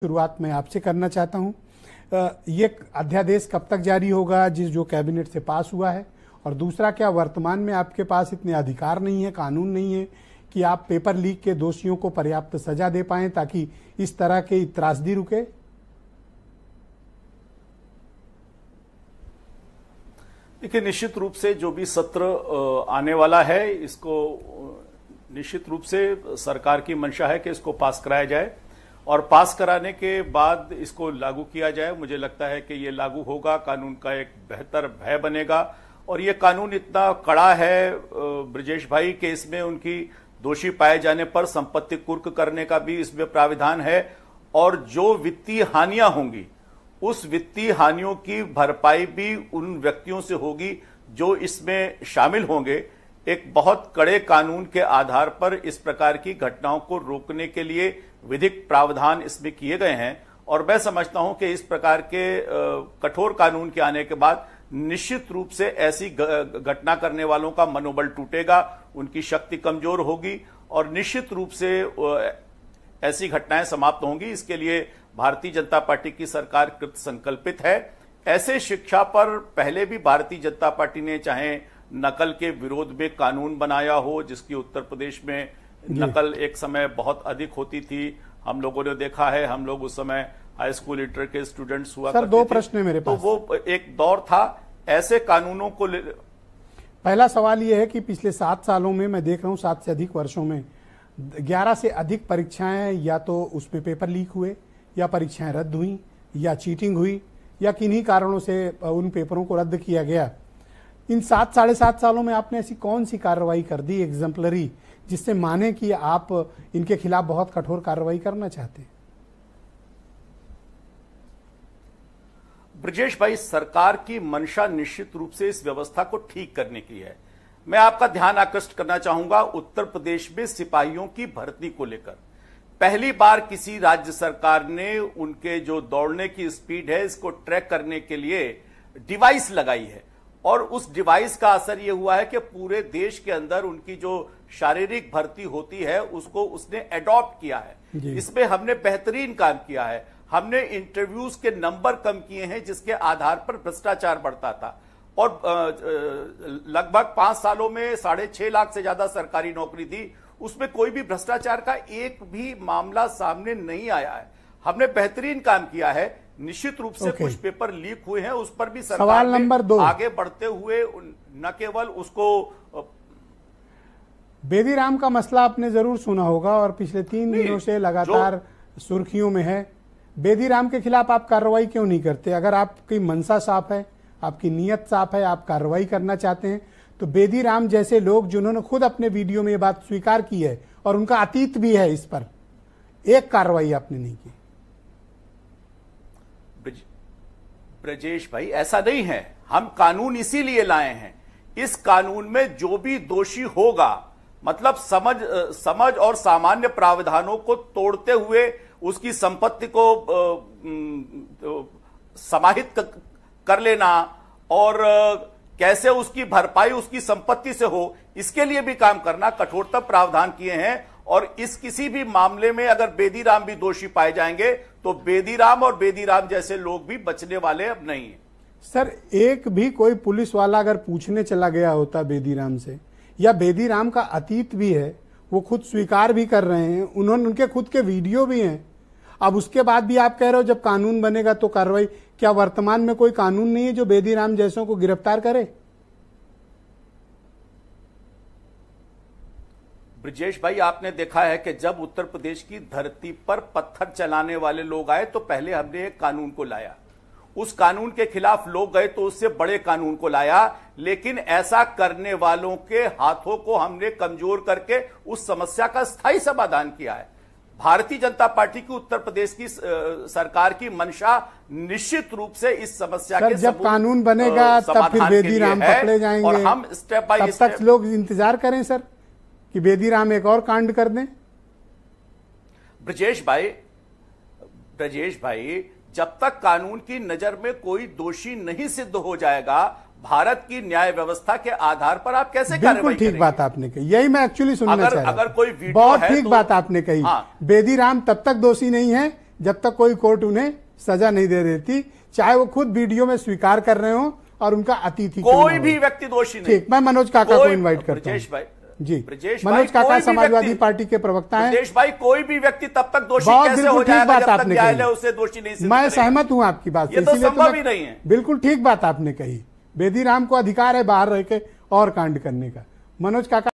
शुरुआत मैं आपसे करना चाहता हूं। ये अध्यादेश कब तक जारी होगा जो कैबिनेट से पास हुआ है, और दूसरा, क्या वर्तमान में आपके पास इतने अधिकार नहीं है, कानून नहीं है कि आप पेपर लीक के दोषियों को पर्याप्त सजा दे पाएं ताकि इस तरह के त्रासदी रुके? देखिए, निश्चित रूप से जो भी सत्र आने वाला है, इसको निश्चित रूप से सरकार की मंशा है कि इसको पास कराया जाए और पास कराने के बाद इसको लागू किया जाए। मुझे लगता है कि ये लागू होगा, कानून का एक बेहतर भय बनेगा। और ये कानून इतना कड़ा है ब्रजेश भाई कि इसमें उनकी दोषी पाए जाने पर संपत्ति कुर्क करने का भी इसमें प्राविधान है, और जो वित्तीय हानियां होंगी उस वित्तीय हानियों की भरपाई भी उन व्यक्तियों से होगी जो इसमें शामिल होंगे। एक बहुत कड़े कानून के आधार पर इस प्रकार की घटनाओं को रोकने के लिए विधिक प्रावधान इसमें किए गए हैं, और मैं समझता हूं कि इस प्रकार के कठोर कानून के आने के बाद निश्चित रूप से ऐसी घटना करने वालों का मनोबल टूटेगा, उनकी शक्ति कमजोर होगी और निश्चित रूप से ऐसी घटनाएं समाप्त होंगी। इसके लिए भारतीय जनता पार्टी की सरकार कृत संकल्पित है। ऐसे शिक्षा पर पहले भी भारतीय जनता पार्टी ने चाहे नकल के विरोध में कानून बनाया हो, जिसकी उत्तर प्रदेश में नकल एक समय बहुत अधिक होती थी, हम लोगों ने देखा है। हम लोग उस समय हाई स्कूल इंटर के स्टूडेंट्स हुआ सर, दो प्रश्न है मेरे पास। तो वो एक दौर था, ऐसे कानूनों को पहला सवाल यह है कि पिछले 7 सालों में मैं देख रहा हूं, 7 से अधिक वर्षों में 11 से अधिक परीक्षाएं या तो उसमें पेपर लीक हुए, या परीक्षाएं रद्द हुई, या चीटिंग हुई, या किन्हीं कारणों से उन पेपरों को रद्द किया गया। इन 7 साढ़े 7 सालों में आपने ऐसी कौन सी कार्रवाई कर दी एग्जाम्पलरी, जिससे माने कि आप इनके खिलाफ बहुत कठोर कार्रवाई करना चाहते हैं? ब्रजेश भाई, सरकार की मंशा निश्चित रूप से इस व्यवस्था को ठीक करने की है। मैं आपका ध्यान आकृष्ट करना चाहूंगा उत्तर प्रदेश में सिपाहियों की भर्ती को लेकर पहली बार किसी राज्य सरकार ने उनके जो दौड़ने की स्पीड है इसको ट्रैक करने के लिए डिवाइस लगाई है, और उस डिवाइस का असर यह हुआ है कि पूरे देश के अंदर उनकी जो शारीरिक भर्ती होती है उसको उसने एडॉप्ट किया है। इसमें हमने बेहतरीन काम किया है। हमने इंटरव्यूज के नंबर कम किए हैं जिसके आधार पर भ्रष्टाचार बढ़ता था, और लगभग 5 सालों में 6.5 लाख से ज्यादा सरकारी नौकरी दी, उसमें कोई भी भ्रष्टाचार का एक भी मामला सामने नहीं आया है। हमने बेहतरीन काम किया है। निश्चित रूप से कुछ पेपर लीक हुए हैं, उस पर भी सरकार ने आगे बढ़ते हुए न केवल उसको बेदीराम का मसला आपने जरूर सुना होगा और पिछले 3 दिनों से लगातार सुर्खियों में है। बेदीराम के खिलाफ आप कार्रवाई क्यों नहीं करते? अगर आपकी मंशा साफ है, आपकी नीयत साफ है, आप कार्रवाई करना चाहते हैं, तो बेदीराम जैसे लोग जिन्होंने खुद अपने वीडियो में ये बात स्वीकार की है और उनका अतीत भी है इस पर, एक कार्रवाई आपने नहीं की। ब्रजेश भाई, ऐसा नहीं है। हम कानून इसीलिए लाए हैं। इस कानून में जो भी दोषी होगा, मतलब समझ और सामान्य प्रावधानों को तोड़ते हुए उसकी संपत्ति को समाहित कर लेना और कैसे उसकी भरपाई उसकी संपत्ति से हो, इसके लिए भी काम करना, कठोरतम प्रावधान किए हैं। और इस किसी भी मामले में अगर बेदीराम भी दोषी पाए जाएंगे तो बेदीराम और बेदीराम जैसे लोग भी बचने वाले अब नहीं है। सर, एक भी कोई पुलिस वाला अगर पूछने चला गया होता बेदीराम से, या बेदीराम का अतीत भी है, वो खुद स्वीकार भी कर रहे हैं, उनके खुद के वीडियो भी हैं, अब उसके बाद भी आप कह रहे हो जब कानून बनेगा तो कार्रवाई। क्या वर्तमान में कोई कानून नहीं है जो बेदीराम जैसों को गिरफ्तार करे? ब्रजेश भाई, आपने देखा है कि जब उत्तर प्रदेश की धरती पर पत्थर चलाने वाले लोग आए तो पहले हमने एक कानून को लाया, उस कानून के खिलाफ लोग गए तो उससे बड़े कानून को लाया, लेकिन ऐसा करने वालों के हाथों को हमने कमजोर करके उस समस्या का स्थायी समाधान किया है। भारतीय जनता पार्टी की उत्तर प्रदेश की सरकार की मंशा निश्चित रूप से इस समस्या के जब कानून बनेगा तब फिर बेदीराम पकड़े जाएंगे, और हम स्टेप बाय स्टेप। तब तक लोग इंतजार करें सर कि बेदीराम एक और कांड कर दें? ब्रजेश भाई, जब तक कानून की नजर में कोई दोषी नहीं सिद्ध हो जाएगा, भारत की न्याय व्यवस्था के आधार पर आप कैसे कार्रवाई करेंगे? ठीक बात आपने कही, यही मैं एक्चुअली सुनना चाह रहा हूं। अगर कोई वीडियो बहुत है ठीक तो, बात आपने कही। हाँ। बेदीराम तब तक दोषी नहीं है जब तक कोई कोर्ट उन्हें सजा नहीं दे देती, चाहे वो खुद वीडियो में स्वीकार कर रहे हो और उनका अतिथि कोई भी व्यक्ति दोषी नहीं। ठीक, मैं मनोज काका को इनवाइट करता हूं। ब्रजेश भाई जी, ब्रजेश मनोज काका समाजवादी पार्टी के प्रवक्ता हैं। ब्रजेश भाई, कोई भी व्यक्ति तब तक दोषी कैसे हो जाएगा जब तक न्यायालय उसे दोषी नहीं सिद्ध करेगा। मैं सहमत हूं आपकी बात से, ये तो संभव ही नहीं है। बिल्कुल ठीक बात आपने कही। बेदीराम को अधिकार है बाहर रह के और कांड करने का। मनोज काका